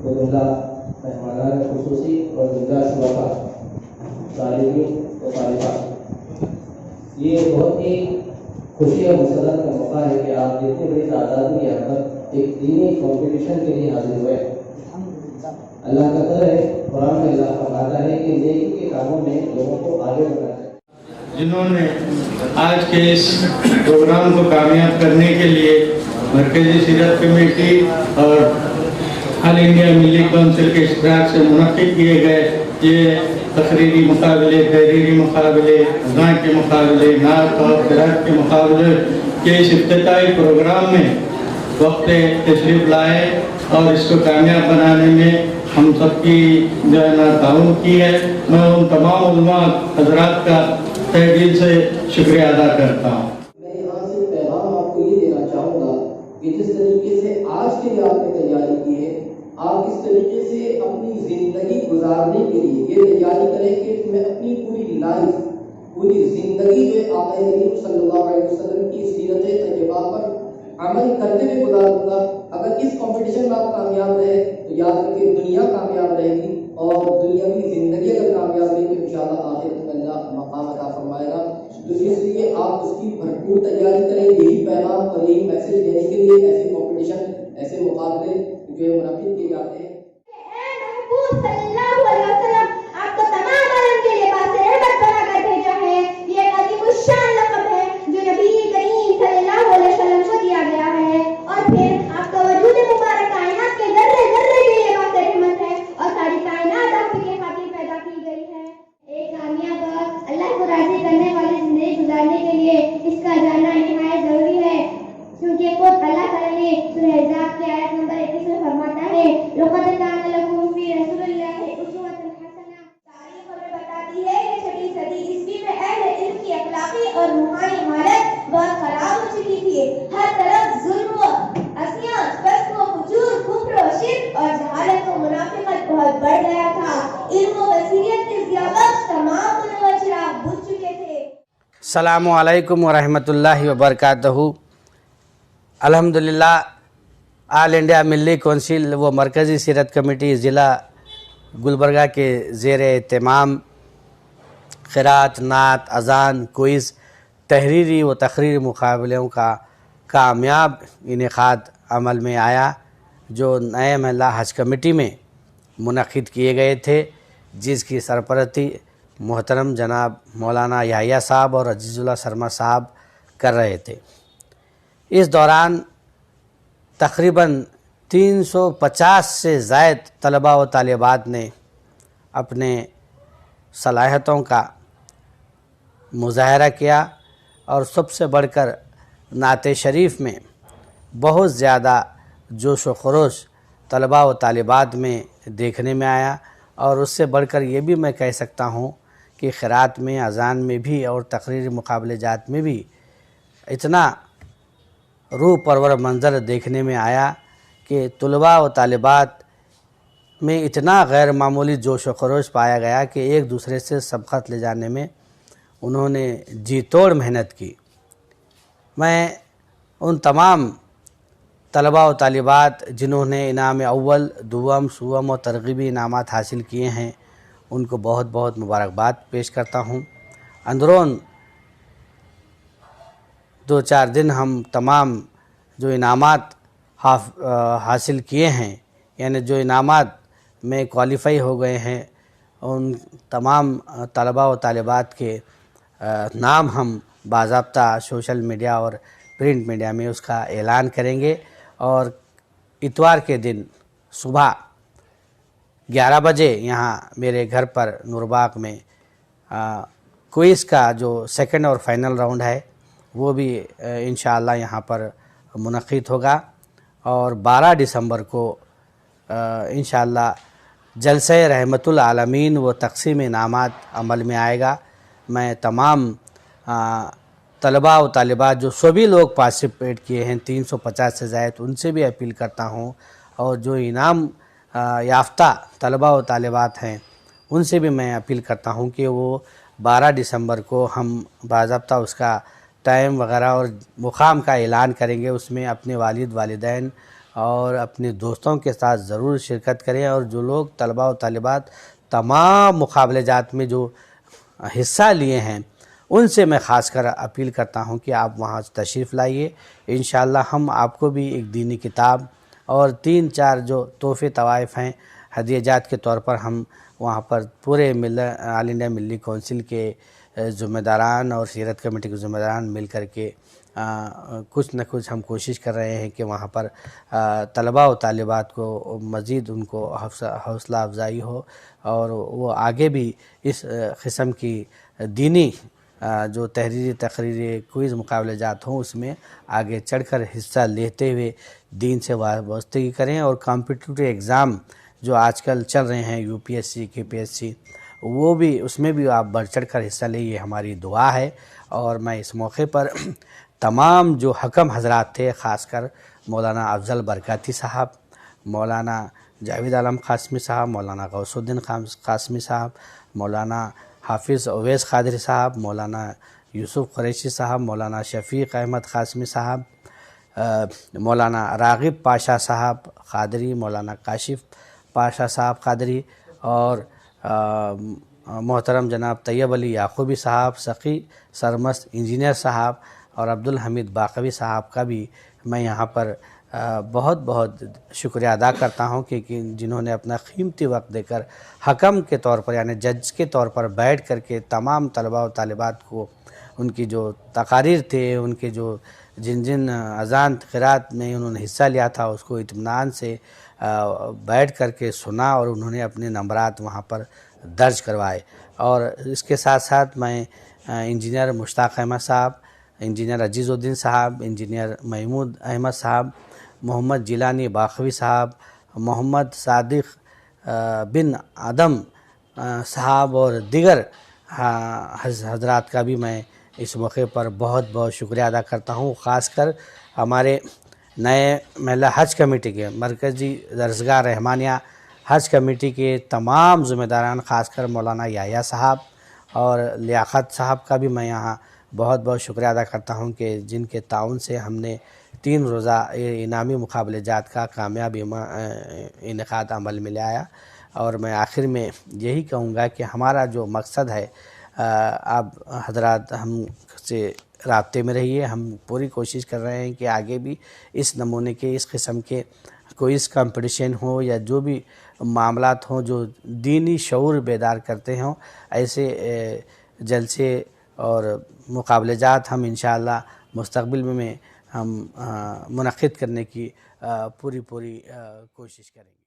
جملہ مہمانان خصوصی اور زندہ شرکا طالبین و طالبات، یہ بہت ہی خوشی اور مسرت کا موقع ہے کہ آپ اتنی بڑی تعداد میں یہاں پر ایک دینی کمپٹیشن کے لیے حاضر ہوئے۔ اللہ کا قدر ہے، قرآن میں اللہ فرماتا ہے کہ نیکی کے کاموں میں لوگوں کو آگے بڑھانا ہے۔ جنہوں نے آج کے اس پروگرام کو کامیاب کرنے کے لیے مرکزی سیرت کمیٹی اور آل انڈیا ملی کونسل کے اشتراک سے منعقد کیے گئے یہ تقریری مقابلے، تحریری مقابلے، اذان کے مقابلے، نعت اور قرات کے مقابلے کے اس افتتاحی پروگرام میں وقت تشریف لائے اور اس کو کامیاب بنانے میں ہم سب کی جو ہے نا تعاون کی ہے۔ میں ان تمام علماء حضرات کا تہ دل سے شکریہ ادا کرتا ہوں۔ میں یہاں سے پیغام آپ کو یہ دینا چاہوں گا کہ جس طریقے سے آج کے لیے آپ نے تیاری کی ہے، آپ اس طریقے سے اپنی زندگی گزارنے کے لیے یہ تیاری کریں کہ میں اپنی پوری لائف، پوری زندگی جو ہے آقا کریم صلی اللہ علیہ وسلم کی سیرت طیبہ پر عمل کرتے ہوئے گزاروں گا۔ اگر اس کمپٹیشن میں آپ کامیاب رہے تو یاد رکھیں دنیا کامیاب رہے گی، اور دنیاوی زندگی اگر کامیاب رہی تو انشاءاللہ آخرت میں اللہ مقام عطا فرمائے گا۔ تو اس لیے آپ اس کی بھرپور تیاری کریں۔ یہی پیغام اور یہی میسج دینے کے لیے ایسے کمپٹیشن، ایسے مقابلے جو منعقد کیے جاتے ہیں۔ محبوب صلی اللہ علیہ وسلم آپ کو تمام عالم کے لباس رحمت بنا کر بھیجا ہے۔ یہ ایک عظیم الشان لقب ہے جو نبی کریم صلی اللہ علیہ وسلم کو دیا گیا ہے، اور پھر آپ کا وجود مبارک کائنات کے ذرے ذرے کے لباس رحمت ہے، اور ساری کائنات آپ کی خاطر پیدا کی گئی ہے۔ ایک کامیاب اور اللہ کو راضی کرنے والی زندگی گزارنے کے لیے اس کا جاننا نہایت ضروری ہے، کیونکہ خود اللہ تعالیٰ نے سورہ احزاب کی آیت نمبر 21 میں فرماتا ہے لقد کان لکم فی رسول اللہ اسوۃ حسنہ۔ تاریخ ہمیں بتاتی ہے کہ 6ویں صدی عیسوی میں اہل علم کی اخلاقی اور روحانی حالت بہت خراب ہو چکی تھی۔ ہر طرف ظلم و عصیان، فسق و فجور، کفر و شرک اور جہالت و منافقت بہت بڑھ گیا تھا۔ علم و بصیرت کے ضیابخش تمام منور چراغ بجھ چکے تھے۔ السلام علیکم ورحمۃ اللہ وبرکاتہ۔ الحمدللہ آل انڈیا ملی کونسل و مرکزی سیرت کمیٹی ضلع گلبرگہ کے زیر اہتمام قرات، نعت، اذان، کوئز، تحریری و تقریری مقابلوں کا کامیاب انعقاد عمل میں آیا، جو نئے محلہ حج کمیٹی میں منعقد کیے گئے تھے، جس کی سرپرستی محترم جناب مولانا یحییٰ صاحب اور عزیز اللہ سرما صاحب کر رہے تھے۔ اس دوران تقریباً 350 سے زائد طلباء و طالبات نے اپنے صلاحیتوں کا مظاہرہ کیا، اور سب سے بڑھ کر نعت شریف میں بہت زیادہ جوش و خروش طلباء و طالبات میں دیکھنے میں آیا، اور اس سے بڑھ کر یہ بھی میں کہہ سکتا ہوں کہ قرات میں، اذان میں بھی اور تقریری مقابلے جات میں بھی اتنا روح پرور منظر دیکھنے میں آیا کہ طلباء و طالبات میں اتنا غیر معمولی جوش و خروش پایا گیا کہ ایک دوسرے سے سبقت لے جانے میں انہوں نے جی توڑ محنت کی۔ میں ان تمام طلباء و طالبات جنہوں نے انعام اول، دوم، سوم اور ترغیبی انعامات حاصل کیے ہیں، ان کو بہت بہت مبارکباد پیش کرتا ہوں۔ اندرون 2-4 دن ہم تمام جو انعامات حاصل کیے ہیں، یعنی جو انعامات میں کوالیفائی ہو گئے ہیں، ان تمام طلباء و طالبات کے نام ہم باضابطہ سوشل میڈیا اور پرنٹ میڈیا میں اس کا اعلان کریں گے، اور اتوار کے دن صبح 11 بجے یہاں میرے گھر پر نورباغ میں کوئز کا جو سیکنڈ اور فائنل راؤنڈ ہے وہ بھی انشاءاللہ یہاں پر منعقد ہوگا، اور 12 دسمبر کو انشاءاللہ جلسہ رحمت العالمین و تقسیم انعامات عمل میں آئے گا۔ میں تمام طلباء و طالبات جو سبھی لوگ پارٹیسپیٹ کیے ہیں 350 سے زائد، ان سے بھی اپیل کرتا ہوں، اور جو انعام یافتہ طلباء و طالبات ہیں ان سے بھی میں اپیل کرتا ہوں کہ وہ 12 دسمبر کو ہم باضابطہ اس کا ٹائم وغیرہ اور مقام کا اعلان کریں گے، اس میں اپنے والد والدین اور اپنے دوستوں کے ساتھ ضرور شرکت کریں، اور جو لوگ طلباء و طالبات تمام مقابلہ جات میں جو حصہ لیے ہیں ان سے میں خاص کر اپیل کرتا ہوں کہ آپ وہاں تشریف لائیے۔ انشاءاللہ ہم آپ کو بھی ایک دینی کتاب اور 3-4 جو تحفے طوائف ہیں ہدیہ جات کے طور پر ہم وہاں پر پورے آل انڈیا ملی کونسل کے ذمہ داران اور سیرت کمیٹی کے ذمہ داران مل کر کے کچھ نہ کچھ ہم کوشش کر رہے ہیں کہ وہاں پر طلباء و طالبات کو مزید ان کو حوصلہ افزائی ہو، اور وہ آگے بھی اس قسم کی دینی جو تحریری تقریری کوئز مقابلہ جات ہوں اس میں آگے چڑھ کر حصہ لیتے ہوئے دین سے وابستگی کریں، اور کمپٹیٹیو ایگزام جو آج کل چل رہے ہیں UPSC KPSC وہ بھی اس میں بھی آپ بڑھ چڑھ کر حصہ لیں، یہ ہماری دعا ہے۔ اور میں اس موقع پر تمام جو حکم حضرات تھے، خاص کر مولانا افضل برکاتی صاحب، مولانا جاوید عالم قاسمی صاحب، مولانا غوث الدین قاسمی صاحب، مولانا حافظ اویس قادری صاحب، مولانا یوسف قریشی صاحب، مولانا شفیق احمد قاسمی صاحب، مولانا راغب پاشا صاحب قادری، مولانا کاشف پاشا صاحب قادری، اور محترم جناب طیب علی یعقوبی صاحب سقی سرمست انجینئر صاحب، اور عبدالحمید باقوی صاحب کا بھی میں یہاں پر بہت بہت شکریہ ادا کرتا ہوں کہ جنہوں نے اپنا قیمتی وقت دے کر حکم کے طور پر یعنی جج کے طور پر بیٹھ کر کے تمام طلباء و طالبات کو ان کی جو تقاریر تھے، ان کے جو جن اذان قرات میں انہوں نے حصہ لیا تھا اس کو اطمینان سے بیٹھ کر کے سنا، اور انہوں نے اپنے نمبرات وہاں پر درج کروائے۔ اور اس کے ساتھ ساتھ میں انجینئر مشتاق احمد صاحب، انجینئر عزیز الدین صاحب، انجینئر محمود احمد صاحب، محمد جیلانی باقوی صاحب، محمد صادق بن آدم صاحب اور دیگر حضرات کا بھی میں اس موقع پر بہت بہت شکریہ ادا کرتا ہوں۔ خاص کر ہمارے نئے محلہ حج کمیٹی کے مرکزی درسگاہ رحمانیہ حج کمیٹی کے تمام ذمہ داران، خاص کر مولانا یحییٰ صاحب اور لیاقت صاحب کا بھی میں یہاں بہت بہت شکریہ ادا کرتا ہوں کہ جن کے تعاون سے ہم نے 3 روزہ انعامی مقابلہ جات کا کامیاب انعقاد عمل میں لایا۔ اور میں آخر میں یہی کہوں گا کہ ہمارا جو مقصد ہے، آپ حضرات ہم سے رابطے میں رہیے، ہم پوری کوشش کر رہے ہیں کہ آگے بھی اس نمونے کے اس قسم کے کوئز کمپٹیشن ہو یا جو بھی معاملات ہوں جو دینی شعور بیدار کرتے ہوں، ایسے جلسے اور مقابلہ جات ہم انشاءاللہ مستقبل میں ہم منعقد کرنے کی پوری کوشش کریں گے۔